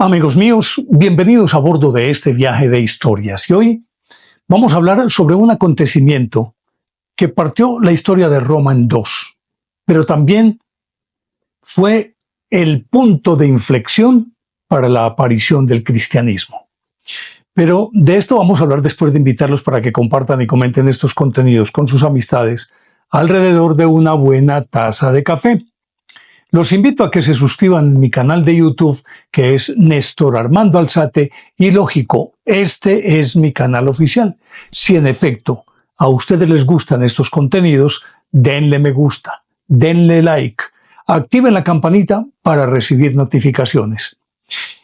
Amigos míos, bienvenidos a bordo de este viaje de historias. Y hoy vamos a hablar sobre un acontecimiento que partió la historia de Roma en dos, pero también fue el punto de inflexión para la aparición del cristianismo. Pero de esto vamos a hablar después de invitarlos para que compartan y comenten estos contenidos con sus amistades alrededor de una buena taza de café. Los invito a que se suscriban en mi canal de YouTube, que es Néstor Armando Alzate, y lógico, este es mi canal oficial. Si en efecto a ustedes les gustan estos contenidos, denle me gusta, denle like, activen la campanita para recibir notificaciones.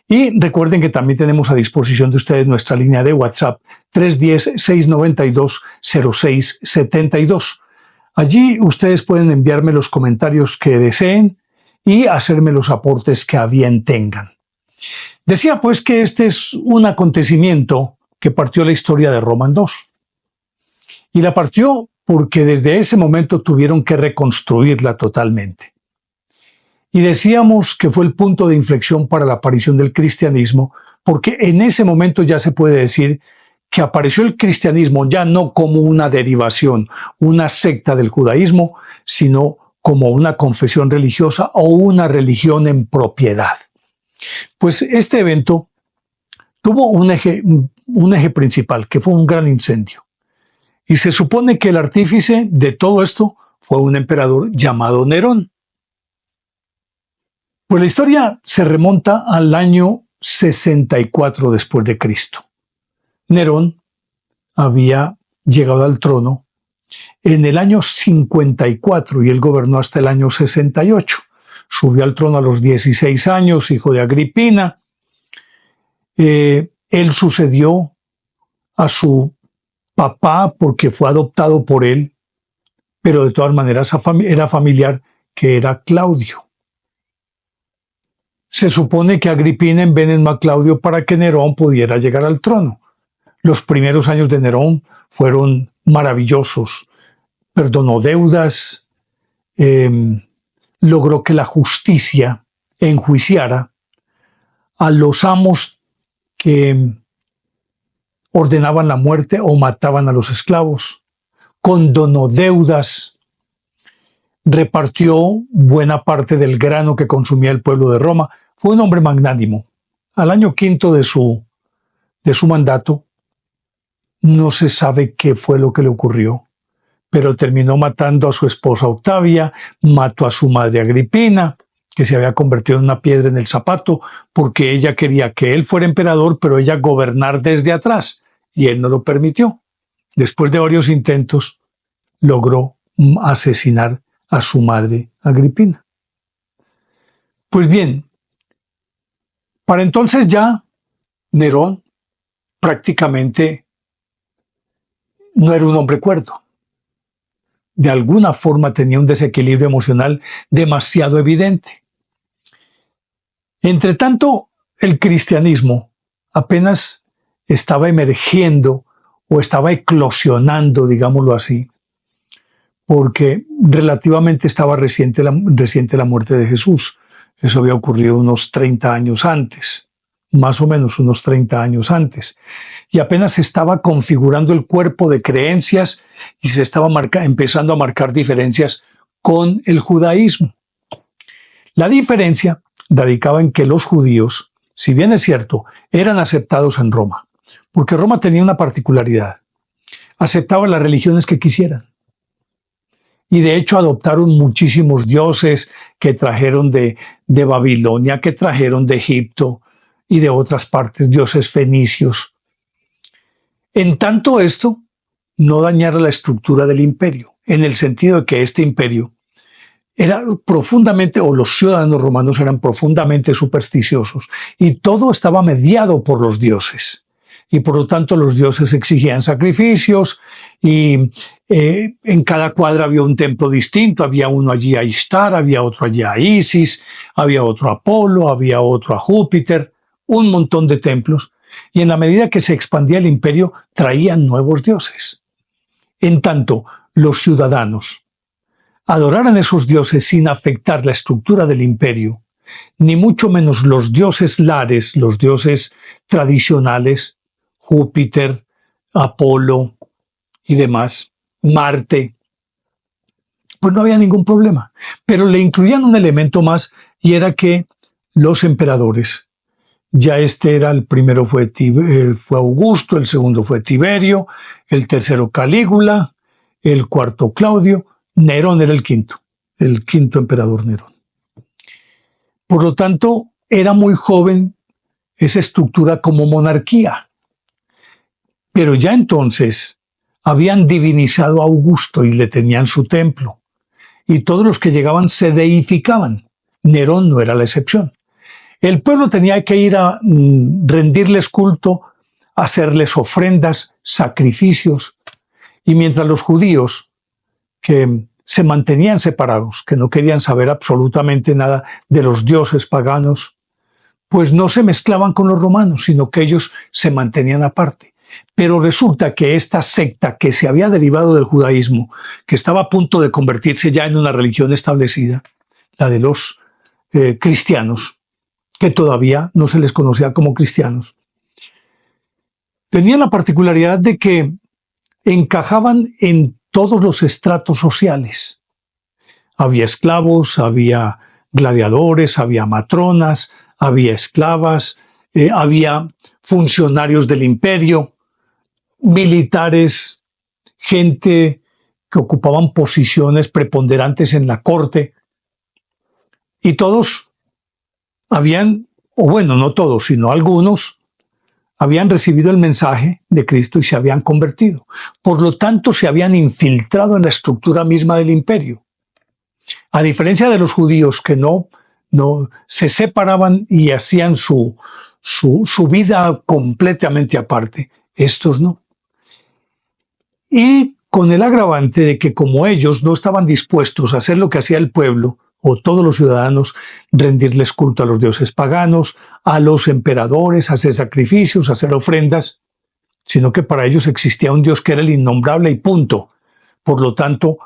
Y recuerden que también tenemos a disposición de ustedes nuestra línea de WhatsApp 310-692-0672. Allí ustedes pueden enviarme los comentarios que deseen y hacerme los aportes que a bien tengan. Decía pues que este es un acontecimiento que partió la historia de Roma en dos. Y la partió porque desde ese momento tuvieron que reconstruirla totalmente. Y decíamos que fue el punto de inflexión para la aparición del cristianismo, porque en ese momento ya se puede decir que apareció el cristianismo ya no como una derivación, una secta del judaísmo, sino como una confesión religiosa o una religión en propiedad. Pues este evento tuvo un eje principal, que fue un gran incendio. Y se supone que el artífice de todo esto fue un emperador llamado Nerón. Pues la historia se remonta al año 64 después de Cristo. Nerón había llegado al trono en el año 54 y él gobernó hasta el año 68. Subió al trono a los 16 años, hijo de Agripina. Él sucedió a su papá porque fue adoptado por él, pero de todas maneras era familiar, que era Claudio. Se supone que Agripina envenenó a Claudio para que Nerón pudiera llegar al trono. Los primeros años de Nerón fueron maravillosos. Perdonó deudas, logró que la justicia enjuiciara a los amos que ordenaban la muerte o mataban a los esclavos, condonó deudas, repartió buena parte del grano que consumía el pueblo de Roma. Fue un hombre magnánimo. Al año quinto de su mandato, no se sabe qué fue lo que le ocurrió, pero terminó matando a su esposa Octavia, mató a su madre Agripina, que se había convertido en una piedra en el zapato, porque ella quería que él fuera emperador, pero ella gobernar desde atrás, y él no lo permitió. Después de varios intentos, logró asesinar a su madre Agripina. Pues bien, para entonces ya Nerón prácticamente no era un hombre cuerdo. De alguna forma tenía un desequilibrio emocional demasiado evidente. Entre tanto, el cristianismo apenas estaba emergiendo o estaba eclosionando, digámoslo así, porque relativamente estaba reciente la muerte de Jesús. Eso había ocurrido unos 30 años antes, más o menos unos 30 años antes. Y apenas se estaba configurando el cuerpo de creencias y se estaba empezando a marcar diferencias con el judaísmo. La diferencia radicaba en que los judíos, si bien es cierto, eran aceptados en Roma, porque Roma tenía una particularidad: aceptaba las religiones que quisieran. Y de hecho adoptaron muchísimos dioses que trajeron de Babilonia, que trajeron de Egipto y de otras partes, dioses fenicios. En tanto esto no dañara la estructura del imperio, en el sentido de que este imperio era profundamente, o los ciudadanos romanos eran profundamente supersticiosos, y todo estaba mediado por los dioses. Y por lo tanto los dioses exigían sacrificios, y en cada cuadra había un templo distinto. Había uno allí a Ishtar, había otro allí a Isis, había otro a Apolo, había otro a Júpiter, un montón de templos. Y en la medida que se expandía el imperio, traían nuevos dioses. En tanto, los ciudadanos adoraran a esos dioses sin afectar la estructura del imperio, ni mucho menos los dioses lares, los dioses tradicionales, Júpiter, Apolo y demás, Marte, pues no había ningún problema. Pero le incluían un elemento más, y era que los emperadores, ya era el primero fue Augusto, el segundo fue Tiberio, el tercero Calígula, el cuarto Claudio, Nerón era el quinto emperador Nerón. Por lo tanto, era muy joven esa estructura como monarquía. Pero ya entonces habían divinizado a Augusto y le tenían su templo. Y todos los que llegaban se deificaban. Nerón no era la excepción. El pueblo tenía que ir a rendirles culto, hacerles ofrendas, sacrificios. Y mientras los judíos, que se mantenían separados, que no querían saber absolutamente nada de los dioses paganos, pues no se mezclaban con los romanos, sino que ellos se mantenían aparte. Pero resulta que esta secta que se había derivado del judaísmo, que estaba a punto de convertirse ya en una religión establecida, la de los cristianos, que todavía no se les conocía como cristianos, tenía la particularidad de que encajaban en todos los estratos sociales. Había esclavos, había gladiadores, había matronas, había esclavas, había funcionarios del imperio, militares, gente que ocupaban posiciones preponderantes en la corte, y todos habían, o bueno, no todos, sino algunos, habían recibido el mensaje de Cristo y se habían convertido. Por lo tanto, se habían infiltrado en la estructura misma del imperio. A diferencia de los judíos que no se separaban y hacían su vida completamente aparte, estos no. Y con el agravante de que como ellos no estaban dispuestos a hacer lo que hacía el pueblo o todos los ciudadanos, rendirles culto a los dioses paganos, a los emperadores, hacer sacrificios, hacer ofrendas, sino que para ellos existía un Dios que era el innombrable y punto. Por lo tanto,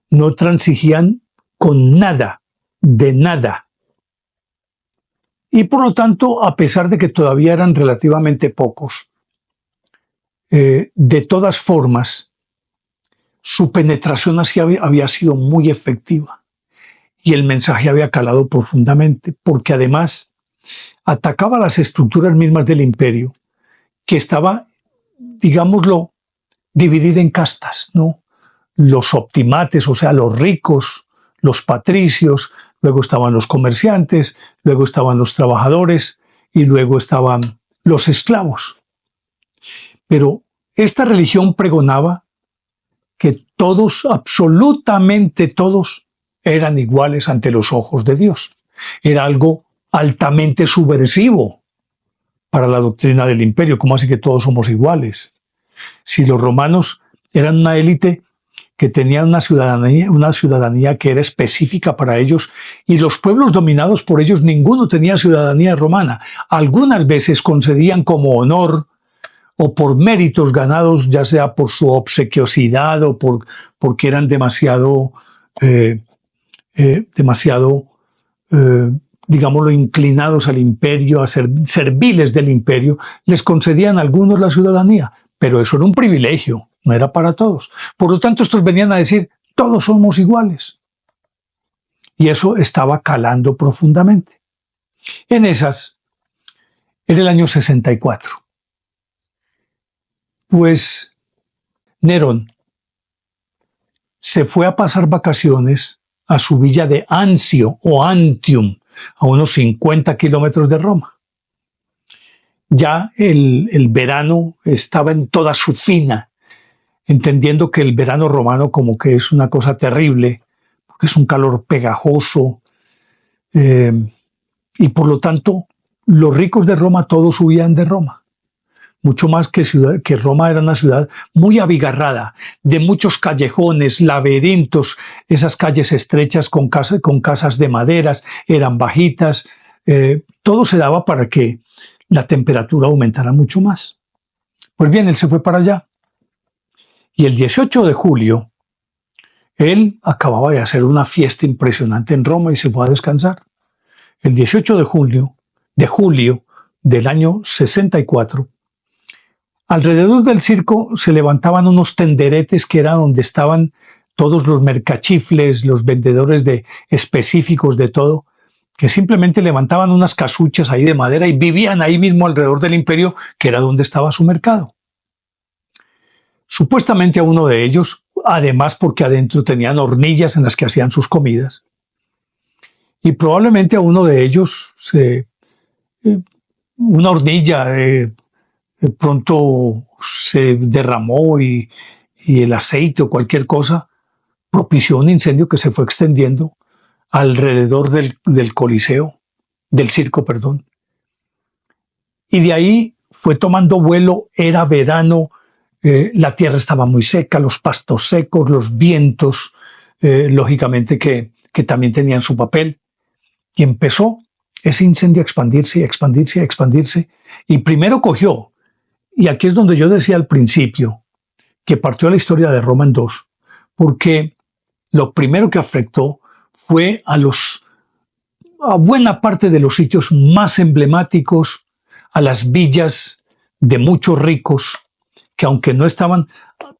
no transigían con nada, de nada. Y por lo tanto, a pesar de que todavía eran relativamente pocos, de todas formas, su penetración había sido muy efectiva y el mensaje había calado profundamente, porque además atacaba las estructuras mismas del imperio, que estaba, digámoslo, dividida en castas, ¿no? Los optimates, o sea, los ricos, los patricios, luego estaban los comerciantes, luego estaban los trabajadores y luego estaban los esclavos. Pero esta religión pregonaba que todos, absolutamente todos, eran iguales ante los ojos de Dios. Era algo altamente subversivo para la doctrina del imperio. ¿Cómo así que todos somos iguales? Si los romanos eran una élite que tenía una ciudadanía que era específica para ellos, y los pueblos dominados por ellos, ninguno tenía ciudadanía romana. Algunas veces concedían como honor o por méritos ganados, ya sea por su obsequiosidad o porque eran demasiado, digámoslo, inclinados al imperio, a ser serviles del imperio, les concedían a algunos la ciudadanía, pero eso era un privilegio, no era para todos. Por lo tanto, estos venían a decir, todos somos iguales. Y eso estaba calando profundamente. En esas, era el año 64. Pues Nerón se fue a pasar vacaciones a su villa de Anzio o Antium, a unos 50 kilómetros de Roma. Ya el verano estaba en toda su fina, entendiendo que el verano romano como que es una cosa terrible, porque es un calor pegajoso, y por lo tanto los ricos de Roma todos huían de Roma. Mucho más que Roma era una ciudad muy abigarrada, de muchos callejones, laberintos, esas calles estrechas con casas de maderas, eran bajitas, todo se daba para que la temperatura aumentara mucho más. Pues bien, él se fue para allá. Y el 18 de julio, él acababa de hacer una fiesta impresionante en Roma y se fue a descansar. el 18 de julio del año 64, alrededor del circo se levantaban unos tenderetes que era donde estaban todos los mercachifles, los vendedores de específicos de todo, que simplemente levantaban unas casuchas ahí de madera y vivían ahí mismo alrededor del imperio, que era donde estaba su mercado. Supuestamente a uno de ellos, además porque adentro tenían hornillas en las que hacían sus comidas, y probablemente a uno de ellos una hornilla pronto se derramó y el aceite o cualquier cosa propició un incendio que se fue extendiendo alrededor del Coliseo, del circo, perdón. Y de ahí fue tomando vuelo, era verano, la tierra estaba muy seca, los pastos secos, los vientos, lógicamente que también tenían su papel. Y empezó ese incendio a expandirse y a expandirse y a expandirse. Y primero cogió, y aquí es donde yo decía al principio, que partió la historia de Roma en dos, porque lo primero que afectó fue a buena parte de los sitios más emblemáticos, a las villas de muchos ricos, que aunque no estaban,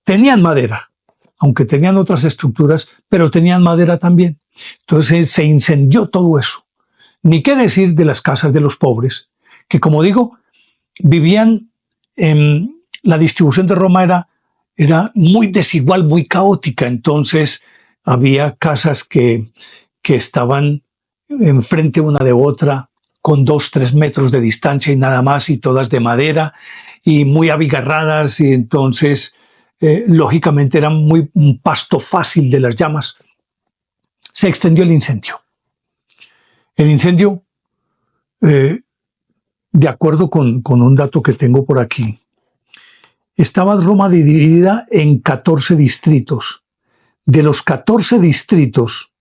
tenían madera, aunque tenían otras estructuras, pero tenían madera también. Entonces se incendió todo eso. Ni qué decir de las casas de los pobres, que como digo, vivían en la distribución de Roma era muy desigual, muy caótica. Entonces había casas que estaban enfrente una de otra, con 2-3 metros de distancia y nada más, y todas de madera y muy abigarradas, y entonces lógicamente era un pasto fácil de las llamas. Se extendió el incendio. El incendio, de acuerdo con un dato que tengo por aquí, estaba Roma dividida en 14 distritos. De los 14 distritos,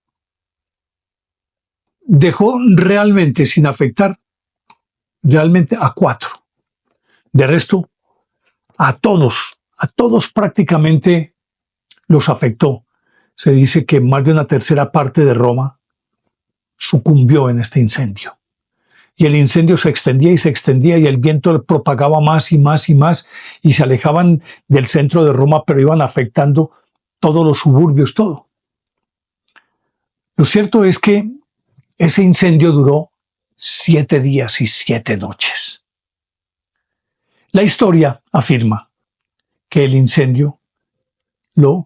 dejó realmente sin afectar realmente a 4. De resto, a todos prácticamente los afectó. Se dice que más de una tercera parte de Roma sucumbió en este incendio. Y el incendio se extendía y el viento propagaba más y más y más y se alejaban del centro de Roma, pero iban afectando todos los suburbios, todo. Lo cierto es que ese incendio duró 7 días y 7 noches. La historia afirma que el incendio,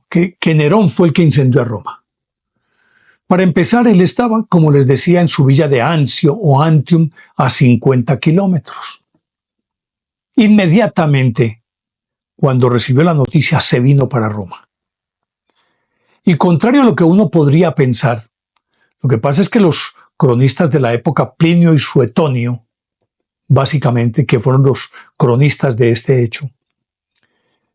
que Nerón fue el que incendió a Roma. Para empezar, él estaba, como les decía, en su villa de Anzio o Antium, a 50 kilómetros. Inmediatamente, cuando recibió la noticia, se vino para Roma. Y contrario a lo que uno podría pensar, lo que pasa es que los cronistas de la época, Plinio y Suetonio, básicamente, que fueron los cronistas de este hecho,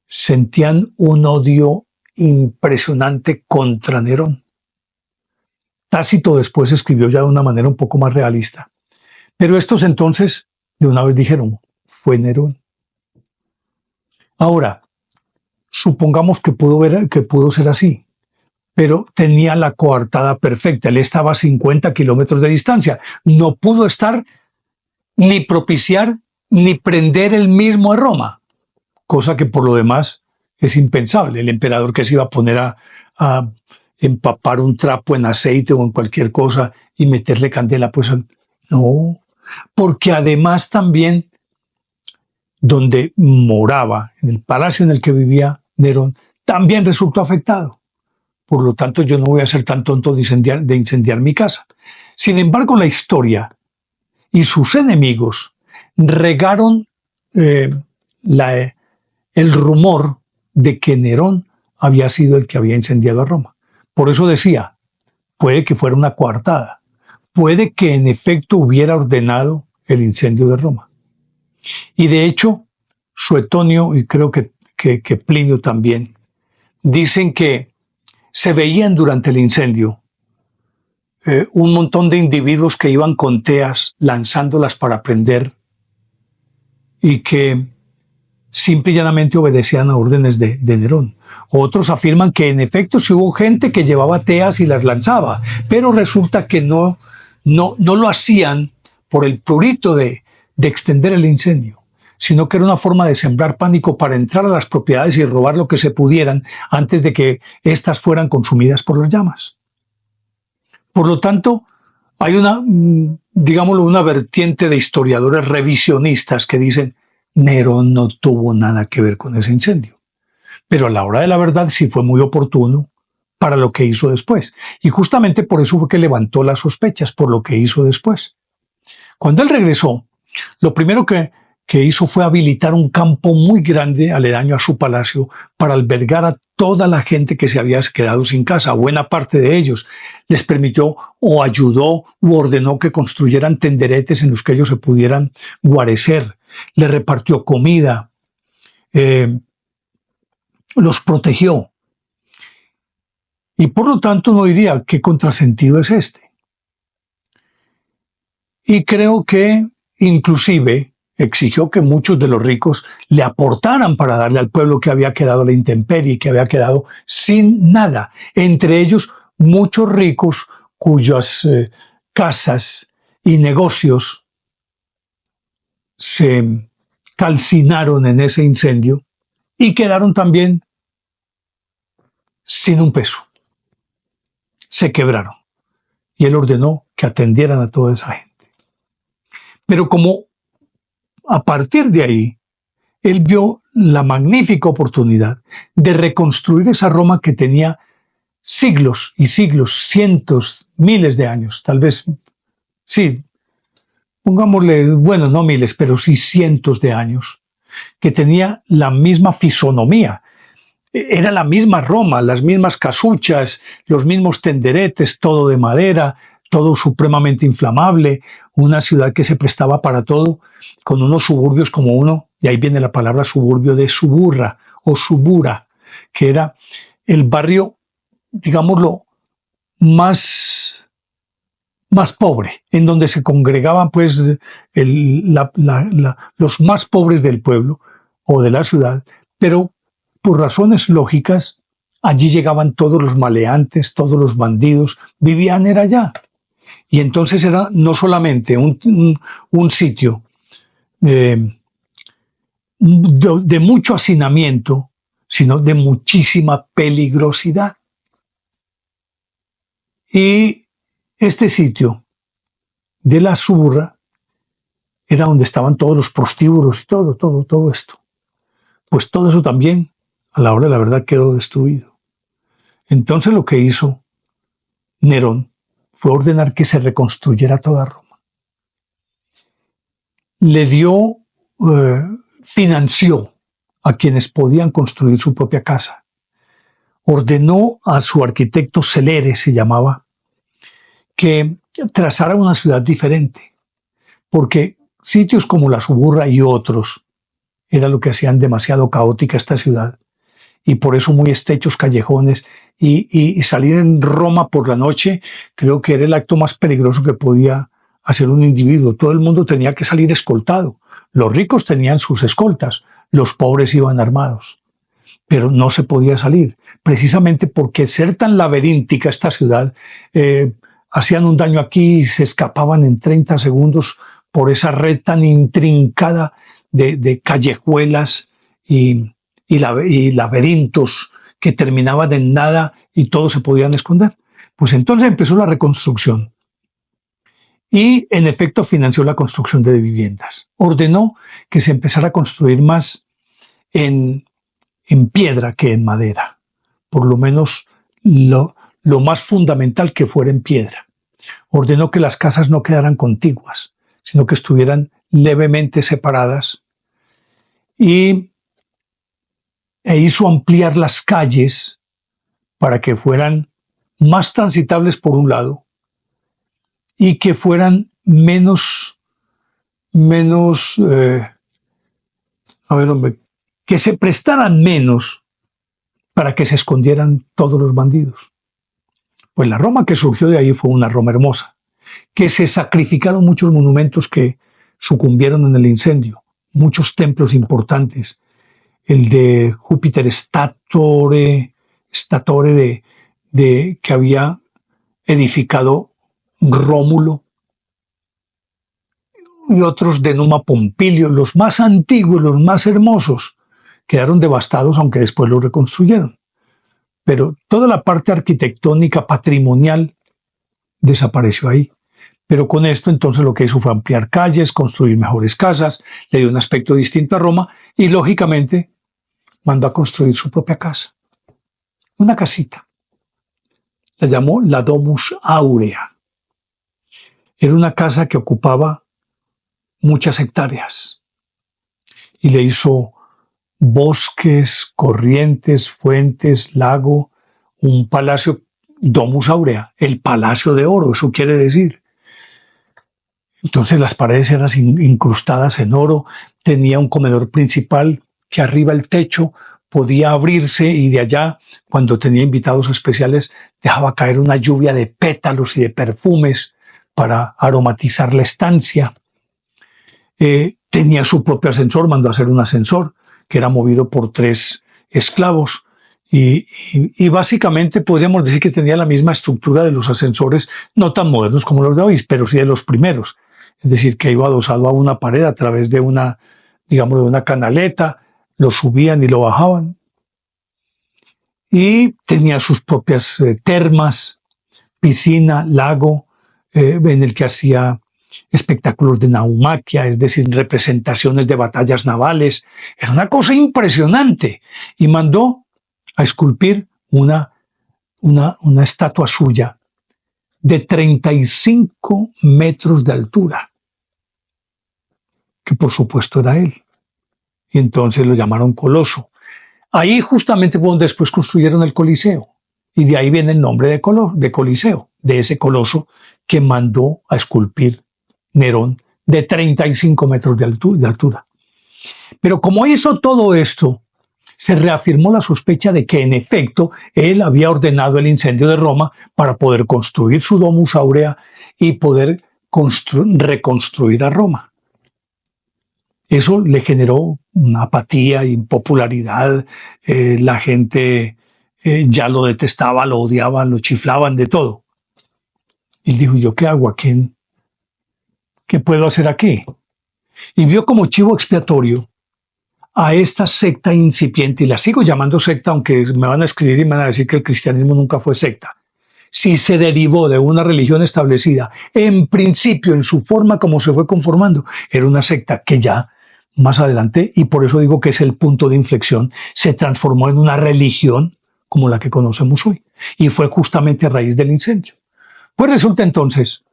sentían un odio impresionante contra Nerón. Tácito después escribió ya de una manera un poco más realista. Pero estos entonces, de una vez dijeron, fue Nerón. Ahora, supongamos que pudo ser así, pero tenía la coartada perfecta. Él estaba a 50 kilómetros de distancia. No pudo estar ni propiciar ni prender él mismo a Roma, cosa que por lo demás es impensable. El emperador que se iba a poner a empapar un trapo en aceite o en cualquier cosa y meterle candela, pues no, porque además también donde moraba, en el palacio en el que vivía Nerón, también resultó afectado. Por lo tanto, yo no voy a ser tan tonto de incendiar mi casa. Sin embargo, la historia y sus enemigos regaron el rumor de que Nerón había sido el que había incendiado a Roma. Por eso decía, puede que fuera una coartada, puede que en efecto hubiera ordenado el incendio de Roma. Y de hecho, Suetonio y creo que Plinio también, dicen que se veían durante el incendio un montón de individuos que iban con teas lanzándolas para prender y que simple y llanamente obedecían a órdenes de Nerón. Otros afirman que en efecto sí hubo gente que llevaba teas y las lanzaba, pero resulta que no no lo hacían por el prurito de extender el incendio, sino que era una forma de sembrar pánico para entrar a las propiedades y robar lo que se pudieran antes de que éstas fueran consumidas por las llamas. Por lo tanto, hay digámoslo, una vertiente de historiadores revisionistas que dicen Nerón no tuvo nada que ver con ese incendio. Pero a la hora de la verdad sí fue muy oportuno para lo que hizo después. Y justamente por eso fue que levantó las sospechas, por lo que hizo después. Cuando él regresó, lo primero que hizo fue habilitar un campo muy grande aledaño a su palacio para albergar a toda la gente que se había quedado sin casa, buena parte de ellos. Les permitió o ayudó u ordenó que construyeran tenderetes en los que ellos se pudieran guarecer. Les repartió comida, los protegió. Y por lo tanto uno diría, ¿qué contrasentido es este? Y creo que inclusive exigió que muchos de los ricos le aportaran para darle al pueblo que había quedado a la intemperie y que había quedado sin nada. Entre ellos, muchos ricos cuyas casas y negocios se calcinaron en ese incendio y quedaron también sin un peso. Se quebraron. Y él ordenó que atendieran a toda esa gente. Pero como a partir de ahí, él vio la magnífica oportunidad de reconstruir esa Roma que tenía siglos y siglos, cientos, miles de años, tal vez, sí, pongámosle, bueno, no miles, pero sí cientos de años, que tenía la misma fisonomía. Era la misma Roma, las mismas casuchas, los mismos tenderetes, todo de madera, todo supremamente inflamable, una ciudad que se prestaba para todo, con unos suburbios como uno, y ahí viene la palabra suburbio de Suburra o Subura, que era el barrio, digámoslo, más pobre, en donde se congregaban pues los más pobres del pueblo o de la ciudad, pero por razones lógicas, allí llegaban todos los maleantes, todos los bandidos, era allá. Y entonces era no solamente un sitio de mucho hacinamiento, sino de muchísima peligrosidad. Y este sitio de la Suburra era donde estaban todos los prostíbulos y todo esto. Pues todo eso también, a la hora de la verdad, quedó destruido. Entonces lo que hizo Nerón fue ordenar que se reconstruyera toda Roma. Le financió a quienes podían construir su propia casa. Ordenó a su arquitecto Celere, se llamaba, que trazara una ciudad diferente, porque sitios como la Suburra y otros era lo que hacían demasiado caótica esta ciudad, y por eso muy estrechos callejones, y salir en Roma por la noche creo que era el acto más peligroso que podía hacer un individuo. Todo el mundo tenía que salir escoltado. Los ricos tenían sus escoltas, los pobres iban armados, pero no se podía salir, precisamente porque ser tan laberíntica esta ciudad, hacían un daño aquí y se escapaban en 30 segundos por esa red tan intrincada de callejuelas y laberintos que terminaban en nada y todos se podían esconder. Pues entonces empezó la reconstrucción y en efecto financió la construcción de viviendas. Ordenó que se empezara a construir más en piedra que en madera, por lo menos lo más fundamental que fuera en piedra. Ordenó que las casas no quedaran contiguas, sino que estuvieran levemente separadas e hizo ampliar las calles para que fueran más transitables por un lado y que fueran que se prestaran menos para que se escondieran todos los bandidos. Pues la Roma que surgió de ahí fue una Roma hermosa, que se sacrificaron muchos monumentos que sucumbieron en el incendio, muchos templos importantes, el de Júpiter Statore que había edificado Rómulo, y otros de Numa Pompilio, los más antiguos, los más hermosos, quedaron devastados, aunque después los reconstruyeron. Pero toda la parte arquitectónica, patrimonial, desapareció ahí. Pero con esto entonces lo que hizo fue ampliar calles, construir mejores casas, le dio un aspecto distinto a Roma y lógicamente mandó a construir su propia casa. Una casita. La llamó la Domus Aurea. Era una casa que ocupaba muchas hectáreas y le hizo bosques, corrientes, fuentes, lago, un palacio, Domus Aurea, el palacio de oro, eso quiere decir. Entonces las paredes eran incrustadas en oro, tenía un comedor principal que arriba el techo podía abrirse y de allá, cuando tenía invitados especiales, dejaba caer una lluvia de pétalos y de perfumes para aromatizar la estancia. Tenía su propio ascensor, mandó a hacer un ascensor que era movido por 3 esclavos y básicamente podríamos decir que tenía la misma estructura de los ascensores, no tan modernos como los de hoy, pero sí de los primeros. Es decir, que iba adosado a una pared a través de una, digamos, de una canaleta, lo subían y lo bajaban. Y tenía sus propias termas, piscina, lago, en el que hacía espectáculos de naumaquia, es decir, representaciones de batallas navales. Era una cosa impresionante. Y mandó a esculpir una estatua suya de 35 metros de altura, que por supuesto era él. Y entonces lo llamaron Coloso. Ahí justamente fue donde después construyeron el Coliseo. Y de ahí viene el nombre de Coliseo, de ese coloso que mandó a esculpir Nerón de 35 metros de altura. Pero como hizo todo esto, se reafirmó la sospecha de que en efecto él había ordenado el incendio de Roma para poder construir su Domus Aurea y poder reconstruir a Roma. Eso le generó una apatía, impopularidad, la gente ya lo detestaba, lo odiaban, lo chiflaban, de todo. Y él dijo, ¿yo qué hago aquí? ¿Qué puedo hacer aquí? Y vio como chivo expiatorio a esta secta incipiente, y la sigo llamando secta, aunque me van a escribir y me van a decir que el cristianismo nunca fue secta. Si se derivó de una religión establecida, en principio, en su forma como se fue conformando, era una secta que ya más adelante, y por eso digo que es el punto de inflexión, se transformó en una religión como la que conocemos hoy. Y fue justamente a raíz del incendio. Pues resulta entonces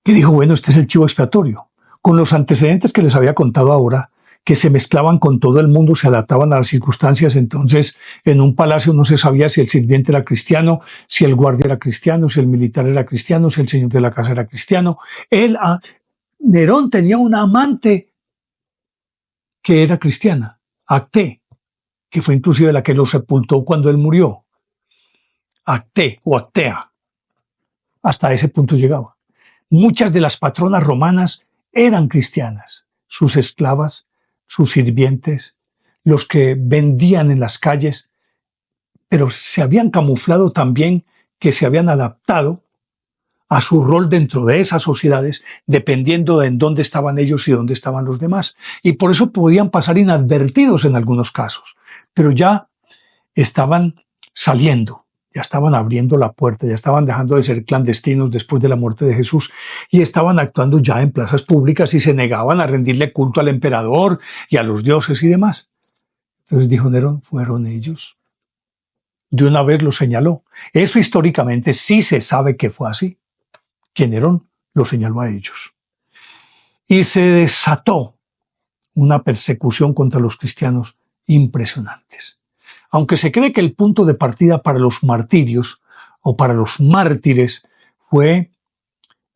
que dijo, bueno, este es el chivo expiatorio. Con los antecedentes que les había contado ahora, que se mezclaban con todo el mundo, se adaptaban a las circunstancias. Entonces, en un palacio no se sabía si el sirviente era cristiano, si el guardia era cristiano, si el militar era cristiano, si el señor de la casa era cristiano. Nerón tenía una amante que era cristiana, Acté, que fue inclusive la que lo sepultó cuando él murió. Acté o Actea. Hasta ese punto llegaba. Muchas de las patronas romanas eran cristianas, sus esclavas, sus sirvientes, los que vendían en las calles, pero se habían camuflado también, que se habían adaptado a su rol dentro de esas sociedades, dependiendo de en dónde estaban ellos y dónde estaban los demás. Y por eso podían pasar inadvertidos en algunos casos, pero ya estaban saliendo, ya estaban abriendo la puerta, ya estaban dejando de ser clandestinos después de la muerte de Jesús y estaban actuando ya en plazas públicas y se negaban a rendirle culto al emperador y a los dioses y demás. Entonces dijo Nerón, fueron ellos. De una vez lo señaló. Eso históricamente sí se sabe que fue así, que Nerón lo señaló a ellos. Y se desató una persecución contra los cristianos impresionantes. Aunque se cree que el punto de partida para los martirios o para los mártires fue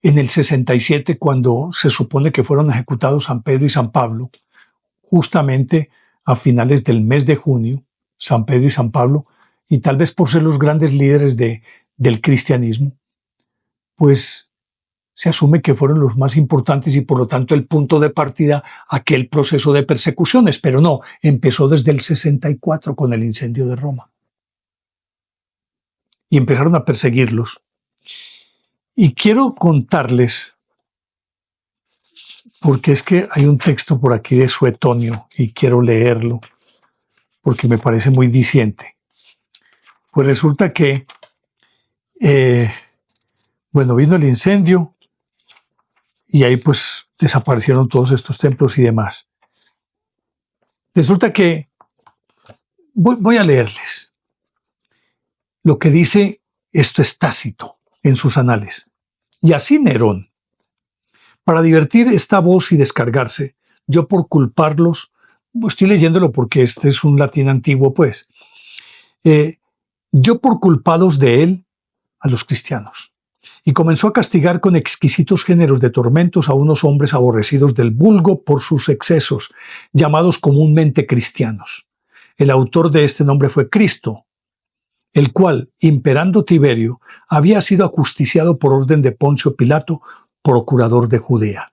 en el 67, cuando se supone que fueron ejecutados San Pedro y San Pablo, justamente a finales del mes de junio, San Pedro y San Pablo, y tal vez por ser los grandes líderes del cristianismo, pues se asume que fueron los más importantes y por lo tanto el punto de partida aquel proceso de persecuciones, pero no, empezó desde el 64 con el incendio de Roma. Y empezaron a perseguirlos. Y quiero contarles porque es que hay un texto por aquí de Suetonio y quiero leerlo porque me parece muy diciente. Pues resulta que, eh, bueno, vino el incendio y ahí pues desaparecieron todos estos templos y demás. Resulta que, voy a leerles lo que dice, esto es Tácito en sus anales. Y así Nerón, para divertir esta voz y descargarse, dio por culparlos, estoy leyéndolo porque este es un latín antiguo pues, dio por culpados de él a los cristianos y comenzó a castigar con exquisitos géneros de tormentos a unos hombres aborrecidos del vulgo por sus excesos, llamados comúnmente cristianos. El autor de este nombre fue Cristo, el cual, imperando Tiberio, había sido ajusticiado por orden de Poncio Pilato, procurador de Judea.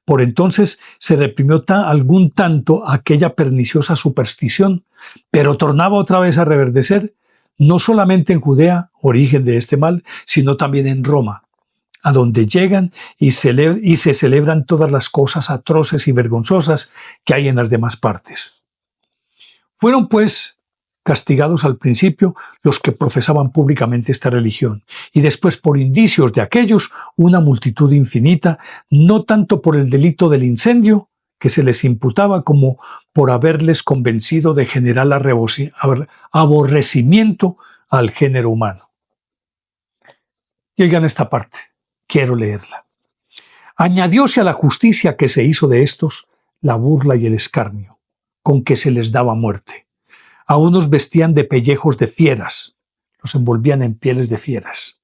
Por entonces se reprimió algún tanto aquella perniciosa superstición, pero tornaba otra vez a reverdecer, no solamente en Judea, origen de este mal, sino también en Roma, a donde llegan y se celebran todas las cosas atroces y vergonzosas que hay en las demás partes. Fueron, pues, castigados al principio los que profesaban públicamente esta religión, y después por indicios de aquellos una multitud infinita, no tanto por el delito del incendio que se les imputaba como por haberles convencido de general aborrecimiento al género humano. Y oigan esta parte, quiero leerla. Añadióse a la justicia que se hizo de estos la burla y el escarnio, con que se les daba muerte. A unos vestían de pellejos de fieras, los envolvían en pieles de fieras,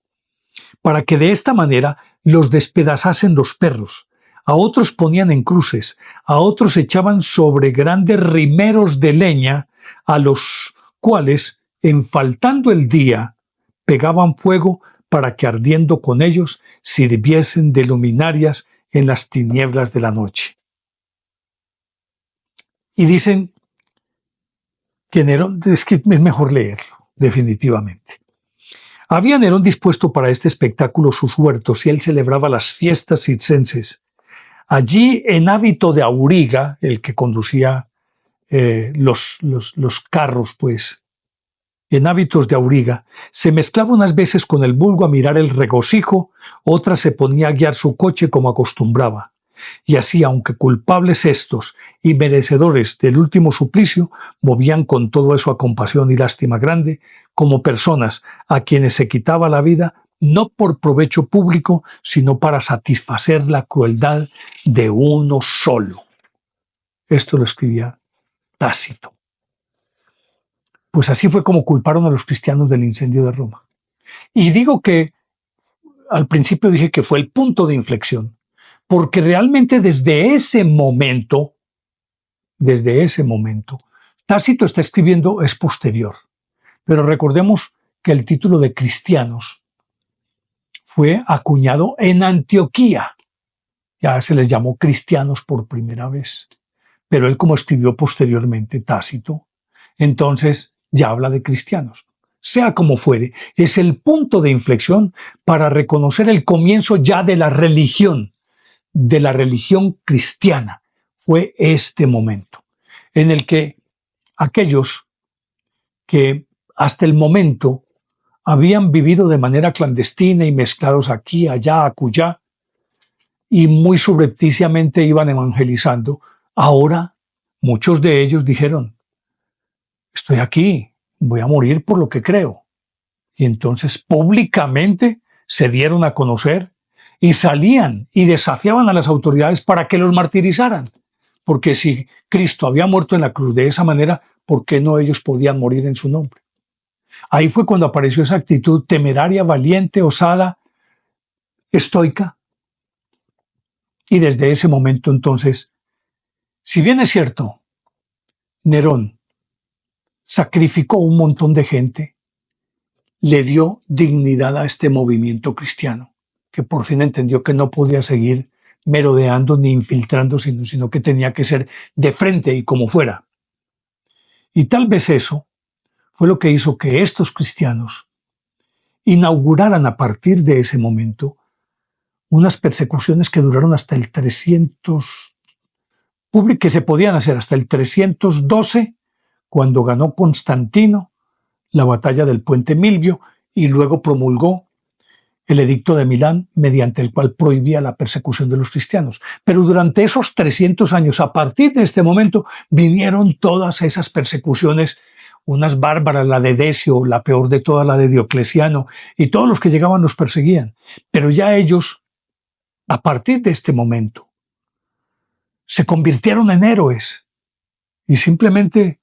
para que de esta manera los despedazasen los perros. A otros ponían en cruces, a otros echaban sobre grandes rimeros de leña, a los cuales, en faltando el día, pegaban fuego para que ardiendo con ellos sirviesen de luminarias en las tinieblas de la noche. Y dicen que Nerón, es que es mejor leerlo, definitivamente. Había Nerón dispuesto para este espectáculo sus huertos y él celebraba las fiestas circenses. Allí, en hábito de auriga, el que conducía los carros, pues, en hábitos de auriga, se mezclaba unas veces con el vulgo a mirar el regocijo, otras se ponía a guiar su coche como acostumbraba. Y así, aunque culpables estos y merecedores del último suplicio, movían con todo eso a compasión y lástima grande, como personas a quienes se quitaba la vida no por provecho público, sino para satisfacer la crueldad de uno solo. Esto lo escribía Tácito. Pues así fue como culparon a los cristianos del incendio de Roma. Y digo que, al principio dije que fue el punto de inflexión, porque realmente desde ese momento, Tácito está escribiendo es posterior. Pero recordemos que el título de cristianos fue acuñado en Antioquía. Ya se les llamó cristianos por primera vez. Pero él, como escribió posteriormente Tácito, entonces ya habla de cristianos. Sea como fuere, es el punto de inflexión para reconocer el comienzo ya de la religión cristiana. Fue este momento en el que aquellos que hasta el momento habían vivido de manera clandestina y mezclados aquí, allá, acullá, y muy subrepticiamente iban evangelizando, ahora muchos de ellos dijeron, estoy aquí, voy a morir por lo que creo. Y entonces públicamente se dieron a conocer y salían y desafiaban a las autoridades para que los martirizaran. Porque si Cristo había muerto en la cruz de esa manera, ¿por qué no ellos podían morir en su nombre? Ahí fue cuando apareció esa actitud temeraria, valiente, osada, estoica. Y desde ese momento entonces, si bien es cierto, Nerón sacrificó un montón de gente, le dio dignidad a este movimiento cristiano, que por fin entendió que no podía seguir merodeando ni infiltrándose, sino que tenía que ser de frente y como fuera. Y tal vez eso fue lo que hizo que estos cristianos inauguraran a partir de ese momento unas persecuciones que duraron hasta el 300, que se podían hacer hasta el 312, cuando ganó Constantino la batalla del puente Milvio y luego promulgó el edicto de Milán, mediante el cual prohibía la persecución de los cristianos. Pero durante esos 300 años, a partir de este momento, vinieron todas esas persecuciones, unas bárbaras, la de Decio, la peor de todas, la de Diocleciano, y todos los que llegaban los perseguían. Pero ya ellos, a partir de este momento, se convirtieron en héroes y simplemente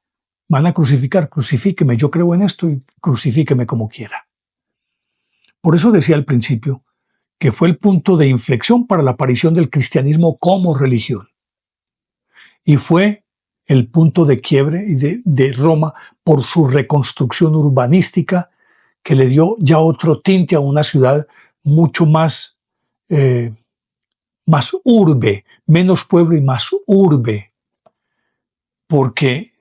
van a crucificar, crucifíqueme, yo creo en esto y crucifíqueme como quiera. Por eso decía al principio que fue el punto de inflexión para la aparición del cristianismo como religión. Y fue el punto de quiebre de Roma por su reconstrucción urbanística, que le dio ya otro tinte a una ciudad mucho más, más urbe, menos pueblo y más urbe, porque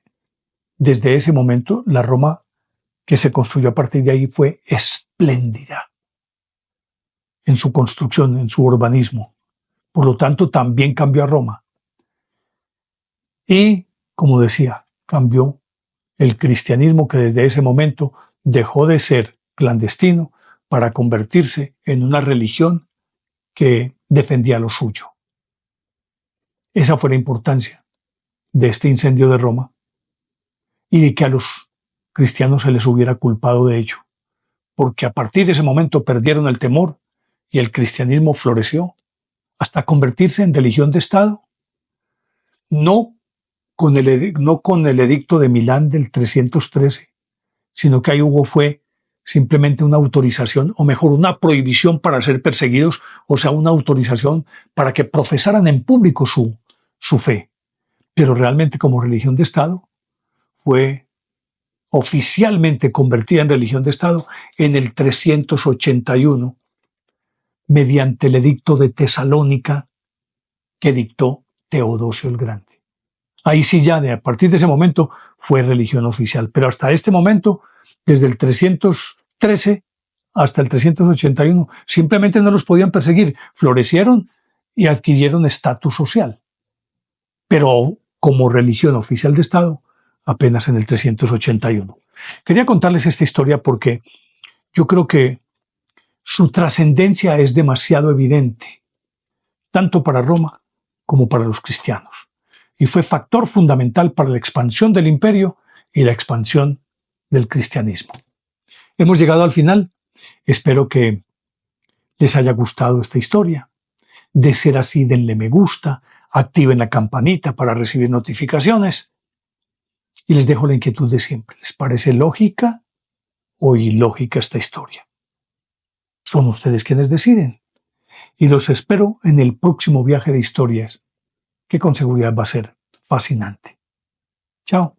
desde ese momento la Roma que se construyó a partir de ahí fue espléndida en su construcción, en su urbanismo. Por lo tanto, también cambió a Roma. Y, como decía, cambió el cristianismo, que desde ese momento dejó de ser clandestino para convertirse en una religión que defendía lo suyo. Esa fue la importancia de este incendio de Roma y de que a los cristianos se les hubiera culpado de ello, porque a partir de ese momento perdieron el temor y el cristianismo floreció hasta convertirse en religión de Estado, no con el edicto de Milán del 313, sino que ahí fue simplemente una autorización, o mejor, una prohibición para ser perseguidos, o sea, una autorización para que profesaran en público su fe. Pero realmente como religión de Estado fue oficialmente convertida en religión de Estado en el 381, mediante el edicto de Tesalónica que dictó Teodosio el Grande. Ahí sí ya, a partir de ese momento, fue religión oficial. Pero hasta este momento, desde el 313 hasta el 381, simplemente no los podían perseguir. Florecieron y adquirieron estatus social. Pero como religión oficial de Estado, apenas en el 381. Quería contarles esta historia porque yo creo que su trascendencia es demasiado evidente, tanto para Roma como para los cristianos, y fue factor fundamental para la expansión del imperio y la expansión del cristianismo. Hemos llegado al final. Espero que les haya gustado esta historia. De ser así, denle me gusta, activen la campanita para recibir notificaciones y les dejo la inquietud de siempre. ¿Les parece lógica o ilógica esta historia? Son ustedes quienes deciden. Y los espero en el próximo viaje de historias, que con seguridad va a ser fascinante. Chao.